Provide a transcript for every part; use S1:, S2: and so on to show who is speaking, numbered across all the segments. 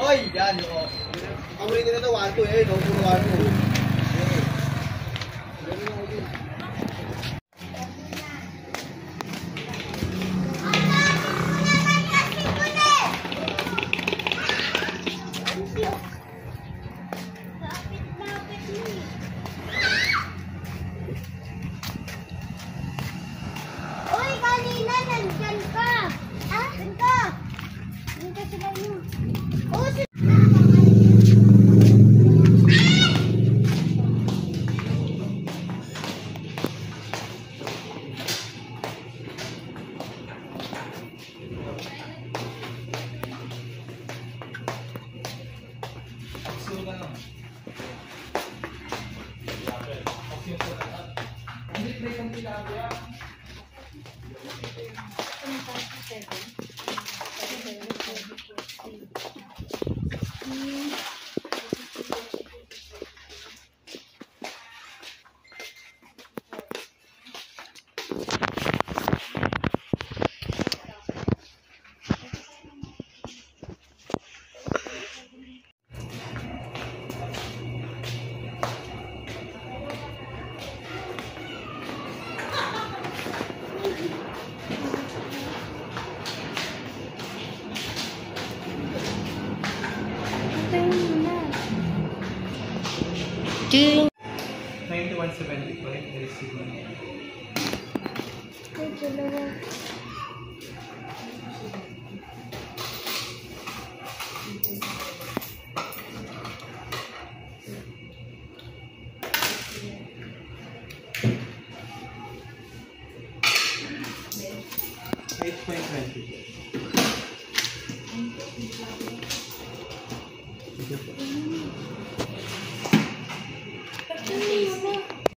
S1: Oy, yan, o. Ang rin nito, 1-2 eh, no? Puro 1-2.
S2: Uy, kanina nandyan ka. Ah? Nandyan ka. Nandyan ka sila yun. Oh,
S3: Ding.
S4: 9170 po rin i-receive mo niya.
S2: ay, dalawa.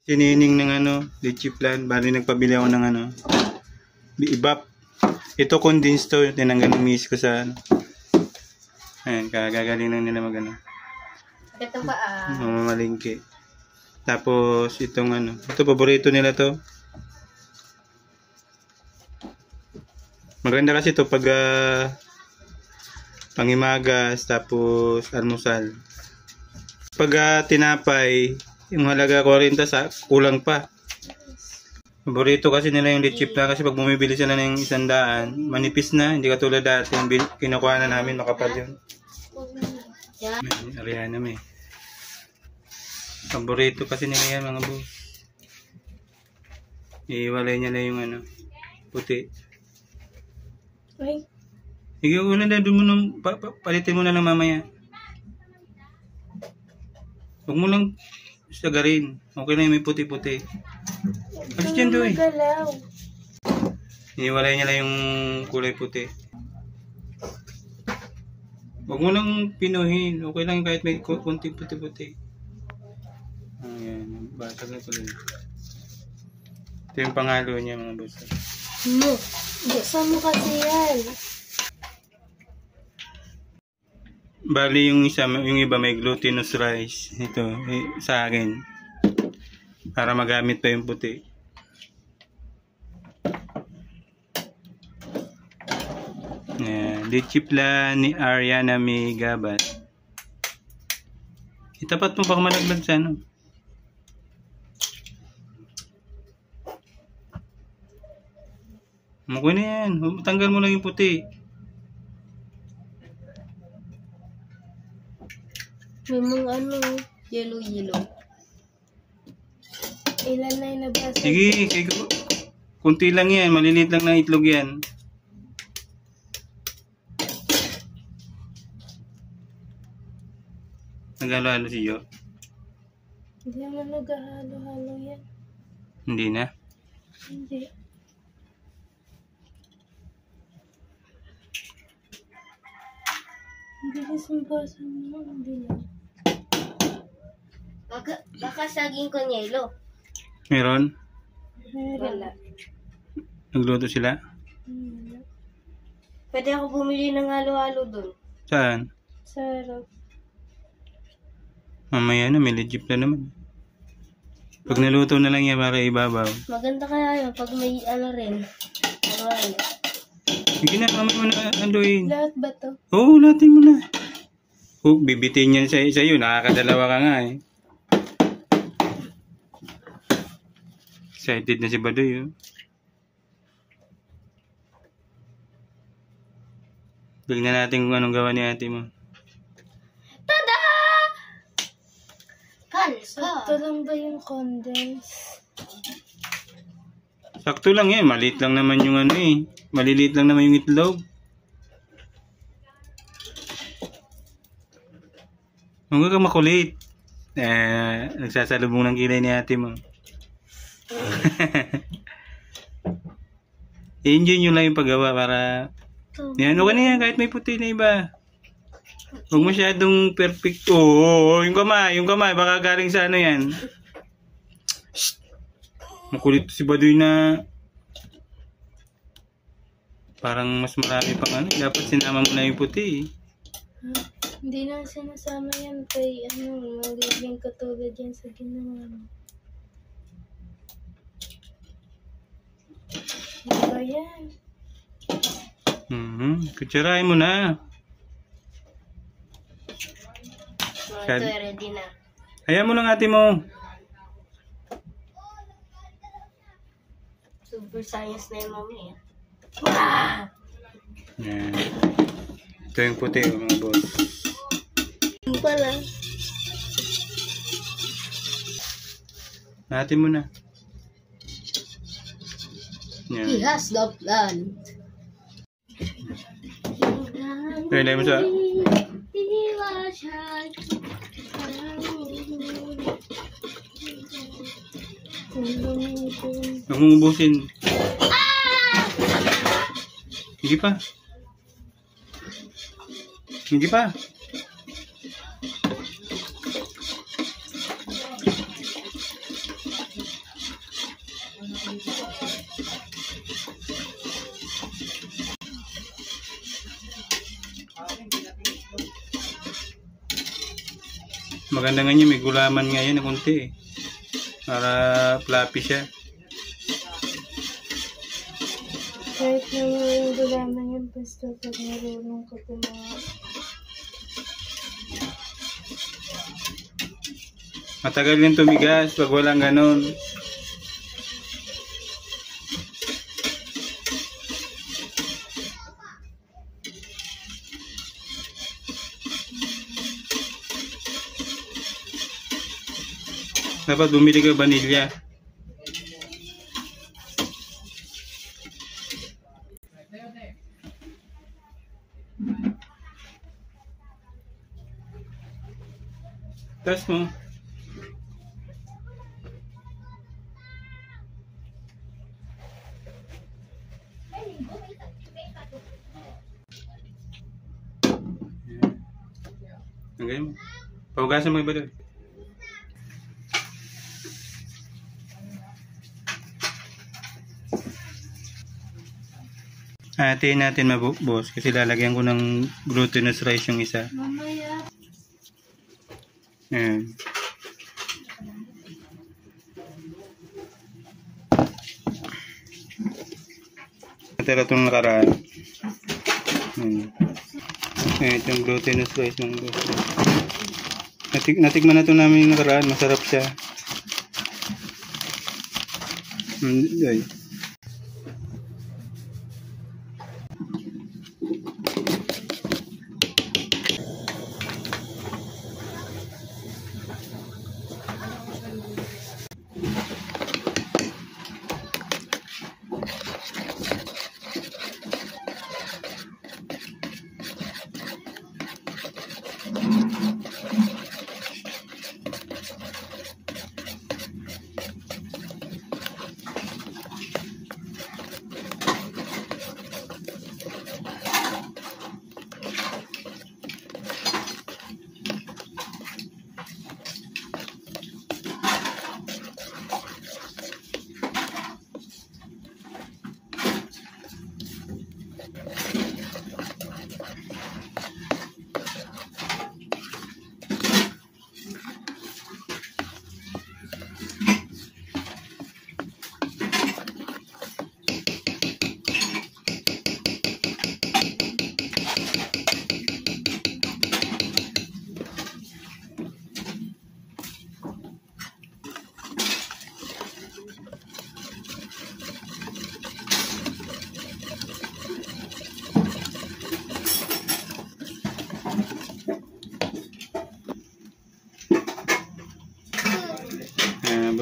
S4: Sinining ng ano, leche plan, bali nagpabili ako ng ano, ibap. Ito condensed to, tinanggal ng miss ko sa ano. Ayan, kagagaling lang nila mag ano.
S3: Ito ba
S4: Mamamalingki. Tapos itong ano, ito paborito nila to. Maganda kasi ito pag pangimagas, tapos almusal. Pag tinapay, yung halaga 40 sa kulang pa. Paborito kasi nila yung leche plan kasi pag bumibili sila ng 100, manipis na, hindi katulad dati yung kinukuha na namin makapal yun. Ariana may. Paborito kasi nila yan mga boss. Iiwalay niya na yung ano, puti.
S2: Ay,
S4: Sige, una na doon mo nang palitin mo na lang mamaya. Huwag mo lang sagarin. Okay na yung may puti-puti. Alis dyan doy.
S2: galaw.
S4: Iniwalay niya lang yung kulay puti. Huwag mo lang pinuhin. Okay lang kahit may kunting puti-puti. Ayan. Basag na tuloy. Ito yung pangalo niya mga boss.
S2: No. Saan mo kasi yan?
S4: Bali yung isa, yung iba may glutinous rice. Ito, sa akin. Para magamit pa yung puti. Leche plan ni Ariana May Gabat. Itapat mo baka malaglag sa ano. Makuha na yan. Tanggal mo lang yung puti.
S2: May mga ano.
S3: yellow.
S2: Ilan na yung nabasa?
S4: Sige, kunti lang yan. Maliliit lang na itlog yan. Naghalo-halo si Jo?
S2: Hindi naman naghahalo-halo yan.
S4: Hindi na?
S2: Hindi. Hindi kasi basa mo. Hindi na.
S3: Baka saging ko yelo.
S4: Meron?
S2: Wala.
S4: Nagluto sila?
S3: Pwede ako bumili ng halo-halo doon.
S4: Saan?
S2: Sarap.
S4: Mamaya na, may legit na naman. Pag naluto na lang yan para ibabaw.
S3: Maganda kaya yun pag may ano rin. Halo-halo.
S4: Sige na, mamaya mo na anduin.
S2: Lahat ba to?
S4: Oo, lahatin mo na. Bibitin yan sa'yo. Nakakadalawa ka nga eh. Excited na si Badoy. Tignan natin kung anong gawa ni ate mo.
S2: Tada! Kanka.
S3: Ito lang ba yung condense?
S4: Sakto lang yan. Maliit lang naman yung ano eh. Maliliit lang naman yung itlog. Huwag kang makulit. Nagsasalubong ng kilay ni ate mo. I-enjoy nyo lang yung paggawa para yan, ano ka na yan, kahit may puti na iba. Huwag masyadong perfect. Oo, yung kamay, baka galing sa ano yan. Shhh. Makulit si Badoy na parang mas marami pang ano. Dapat sinama mo na yung puti.
S3: Hindi na sinasama yan kay magiging katulad yan sa ginawa mo. Diba yan?
S4: Kutsarahin mo na.
S3: Ito ready na.
S4: Hayaan mo lang ate mo.
S3: Super science na yung mami.
S4: Yan. Ito yung puti mga boss.
S3: Yung pala.
S4: Ate mo na. Yan.
S2: He has the plan.
S4: Pwede mo sa... Huwag mong ubusin. Hindi pa. Hindi pa. Maganda nga niya, may gulaman nga yan na kunti eh. Para fluffy siya.
S3: Kahit na yung gulaman yung basta pag marunong ka gumawa.
S4: Matagal yung tumigas pag walang ganon. Dapat bumili ka vanilya. Tas mo. Ang ganyan mo. Pahugasan mo iba doon. Hatiin natin boss kasi lalagyan ko ng glutinous rice yung isa.
S3: Mamaya.
S4: Ayan. Natira itong nakaraan. Ayan, ito yung glutinous rice ng boss. Natikman na ito namin yung nakaraan. Masarap siya. Ayan.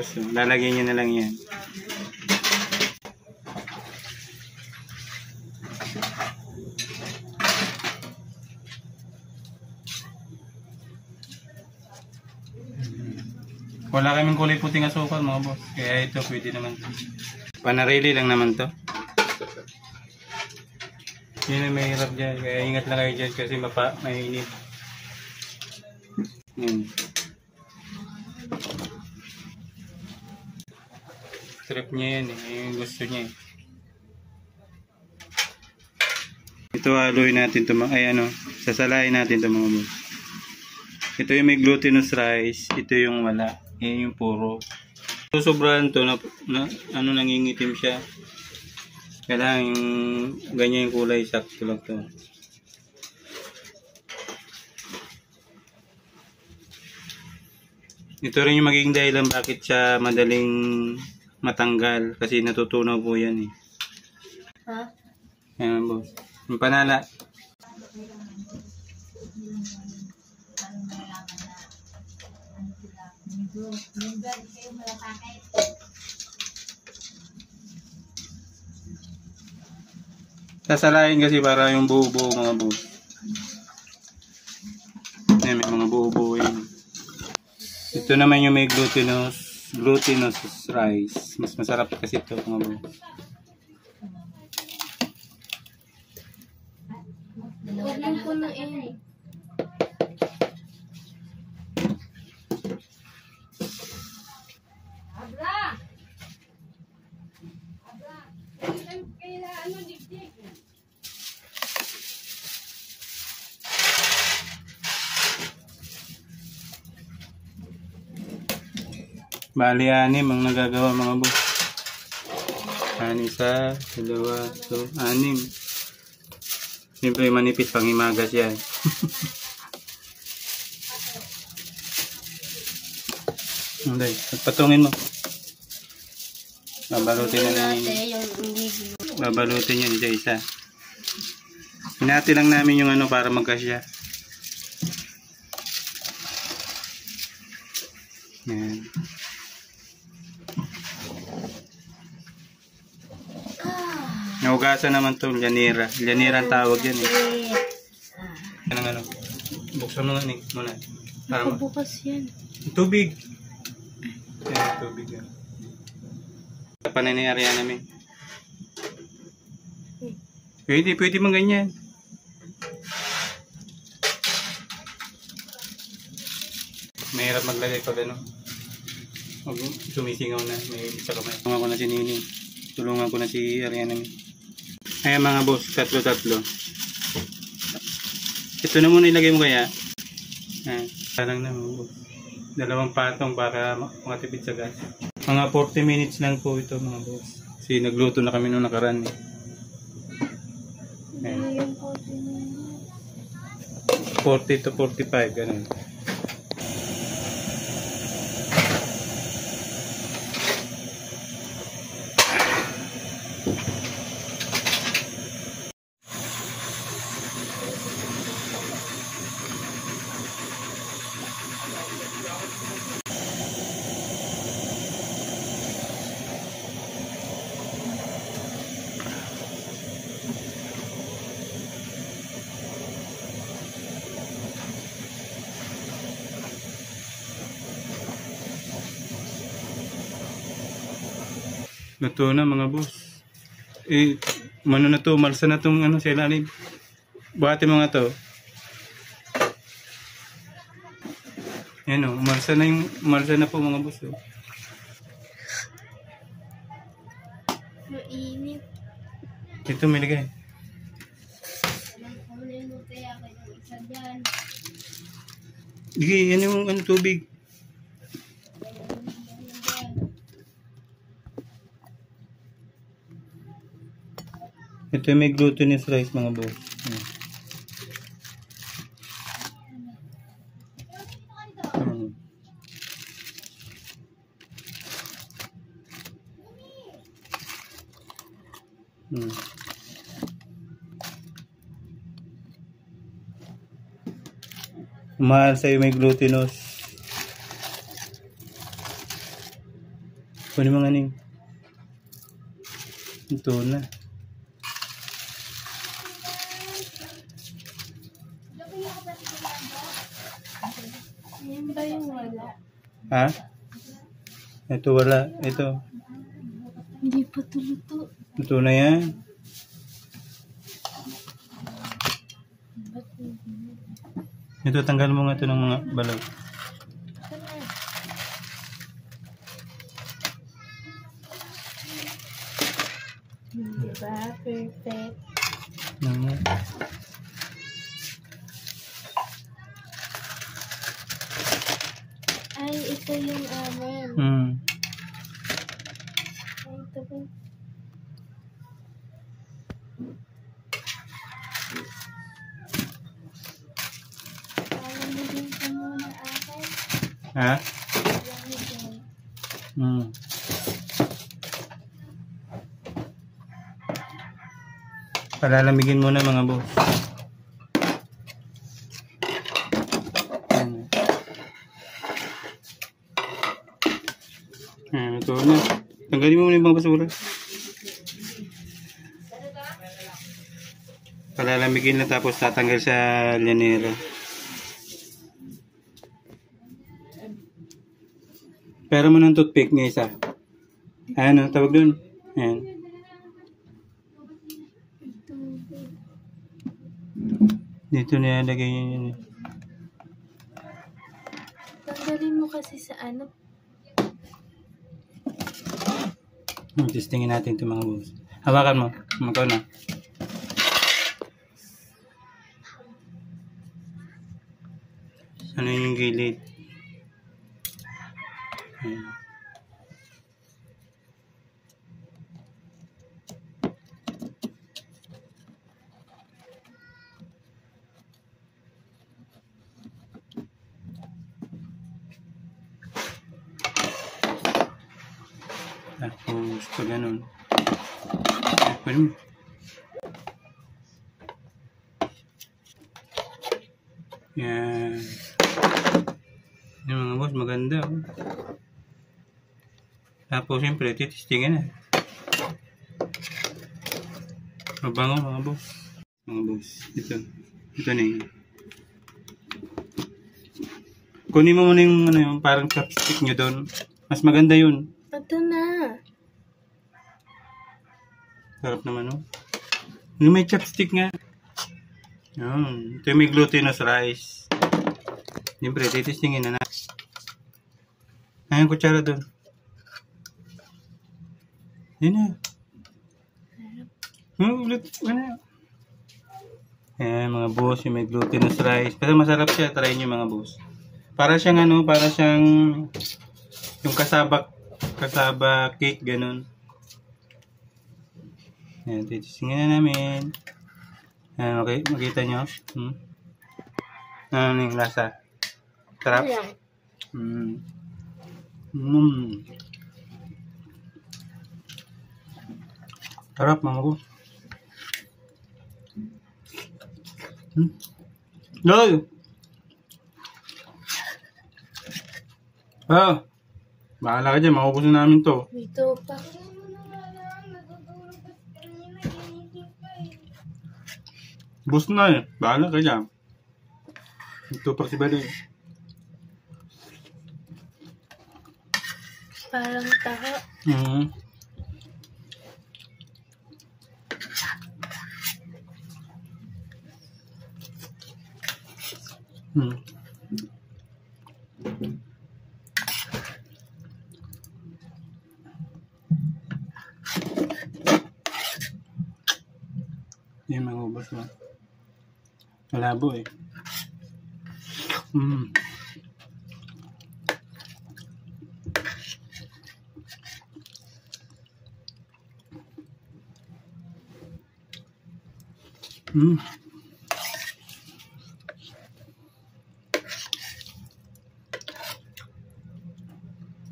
S4: boss. Oh. Lalagyan nyo na lang yan. Wala kaming kulay puting asukal mga boss. Kaya ito pwede naman. Panarili lang naman to. Yun ang mahirap dyan. Kaya ingat lang kayo dyan kasi mainit. Yun. Trip niya yan eh. Yung gusto niya eh. Ito haluin natin ito. Ay ano. Sasalain natin ito mga boss. Ito yung may glutinous rice. Ito yung wala. Yan yung puro. So, sobrahan to na ano nangingitim siya. Kailangan yung ganyan yung kulay, sakto lang to. Ito rin yung magiging dahilan bakit siya madaling matanggal kasi natutunaw po yan eh.
S3: Ha?
S4: Ayan boss. Yung panala. Sasalain kasi para yung buo-buo mga buo. Ayan, may mga buo-buo yun. Ito naman yung may glutinous rice. Mas masarap kasi ito mga buo.
S3: Huwag mong punuin.
S4: Bali, 6 ang nagagawa mga boss. 6 isa, 2, so 6. Siyempre manipis pang himagas yan. Hindi, patungin mo. Babalutin na babalutin yan isa-isa. Hinati lang namin yung ano para magkasya. Yan. Naugasan naman to, llanera. Llanera ang tawag yan eh. Yan ang ano. Buksan mo nga nih, muna.
S3: Nakabukas yan.
S4: Tubig. Yan, tubig yan. Paninayari yan namin. Pwede mang ganyan. Mahirap maglagay pag ano. Huwag sumisingaw na. May isa kamay. Tulungan ko na si Nini. Tulungan ko na si Ariana. Ayan mga boss, tatlo. Ito na muna ilagay mo kaya. Parang na mga boss. 2 patong para makatipid sa gas. Mga 40 minutes lang po ito mga boss. Kasi nagluto na kami nung nakaraan. Ayan. 40 to 45, ganun. Luto na mga boss. Mano na to, malsa na tong ano sa ilalim. Buhati mga to. Yan o, malsa na po mga boss. Oh.
S3: Mainit.
S4: Ito may lagay. Sige, yan yung ano, tubig. Ito may glutinous rice mga boss. Mahal sa'yo may glutinous. Kunin mo nga ning. Ito na.
S3: Yan ba yung wala?
S4: Ha? Ito wala. Ito.
S3: Hindi pa tuluto.
S4: Ito na yan.
S3: Ba't hindi?
S4: Ito, tanggal mo nga ito ng mga balot.
S3: Ito na. Diba? Perfect. Ay, ito yung amin. Ay, ito ba? Palamigin ko muna akin.
S4: Ha?
S3: Palamigin.
S4: Palalamigin muna mga boss. Ito na. Tanggalin mo muna yung mga basura. Palalamigin na tapos tatanggal sa llanero. Pero mo ng toothpick niya isa. Ano, tawag doon. Ayan. Dito nilalagay yun.
S3: Tanggalin mo kasi sa ano.
S4: Testingin natin ito mga boss. Hawakan mo. Makaw na. Ano yung gilid? Ayan. Tapos pag ganun. Pwede mo. Yan. Yung mga boss, maganda. Oh. Tapos siyempre, titistingin na. Mabango mga boss. Mga boss. Ito. Ito na yun. Kunin mo muna yung, ano, yung parang chopstick nyo doon. Mas maganda yun.
S3: Ito na.
S4: Sarap naman, oh. Yung may chopstick nga. Yun. Ito yung may glutinous rice. Siyempre, titistingin na na. Ayun, kutsara doon. Yun na. Ulit. Ano? Ayan, mga boss, yung may glutinous rice. Pero masarap siya. Try nyo mga boss. Para siyang ano, para siyang yung kasaba cake, ganun. Ayan, titisingin na namin. Ayan, okay, makita nyo. Ano yung lasa? Sarap?
S3: Ayan.
S4: Sarap mga boss. Loy! Bahala ka dyan, makukusin namin to.
S3: Dito pa.
S4: Bus na eh. Bahala ka dyan. Ito pa si Bali.
S3: Parang taho. Yung mga ubas mo. Malabo eh.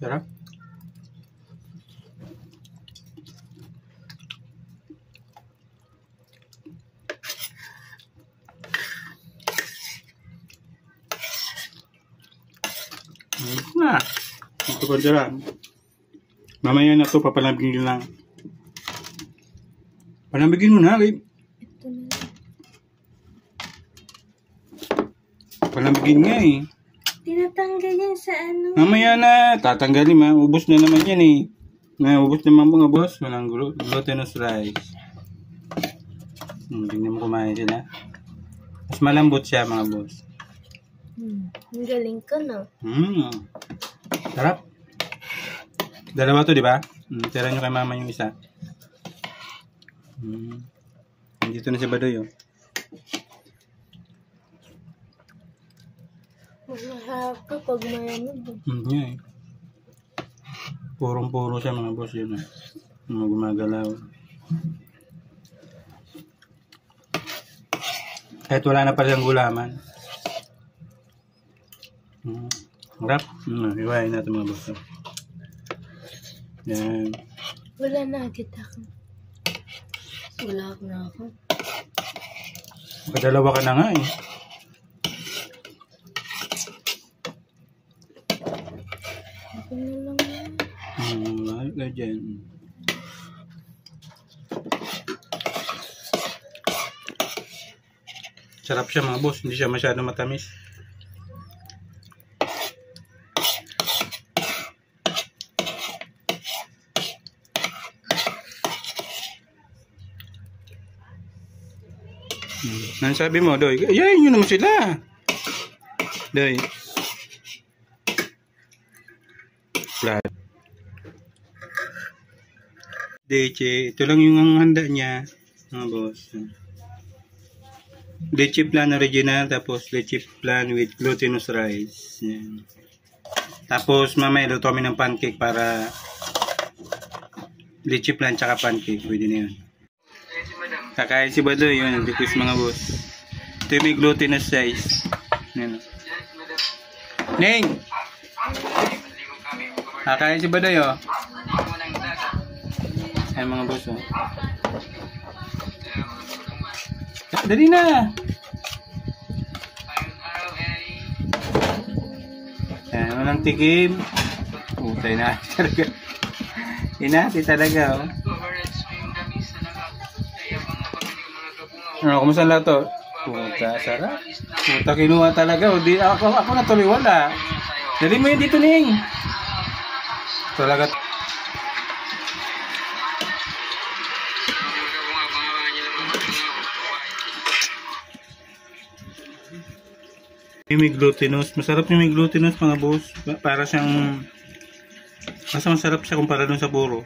S3: Sarap. Ayos na. Ito pa dyan.
S4: Mamaya na to, papalambigin lang. Palambigin mo na, Gabe.
S3: Ito na lang.
S4: Palambigin nga eh.
S3: Tinatanggal yan sa ano.
S4: Mamaya na, tatanggalin ma. Ubus na naman yan eh. Ubus naman mga boss. Walang glutinous rice. Tingnan mo kumain sila. Mas malambot siya mga boss.
S3: Ang galing ka na.
S4: Sarap. Dalawa to, di ba? Tira nyo kay mama yung isa. Dito na si Badoy, oh.
S3: Masahap ka pag malamig.
S4: Yeah, eh. Purong-puro siya mga boss yun. Mga gumagalaw. Kahit wala na pa siyang gulaman. Harap. Iwain natin mga boss. Yan.
S3: Wala na agad ako. Wala na ako.
S4: Kadalawa ka na nga eh.
S3: Ako na lang yan.
S4: Mahal ka dyan. Sarap siya mga boss. Hindi siya masyado matamis. Nang sabi mo, Doy, ayayin nyo naman sila. Doy. Flat. Leche. Ito lang yung handa niya. Mga boss. Leche plan original. Tapos leche plan with glutinous rice. Yan. Tapos mamaya luto kami ng pancake para leche plan tsaka pancake. Pwede na yun. Kakain si Badoy, yun, request mga boss. Ito yung may glutinous rice. Yan. Ning! Kakain si Badoy, oh. Ay mga boss, oh. Dali na! Yan, walang tikim. Putay na talaga. Inati talaga, oh. Ano, kumusta lahat to? Puta, sarap. Puta, kinuha talaga. O, di, ako natuloy wala. Dali mo yun dito, Ning. Talaga. May glutinous. Masarap yung may glutinous mga boss. Para siyang... Masarap siya kumpara dun sa puro.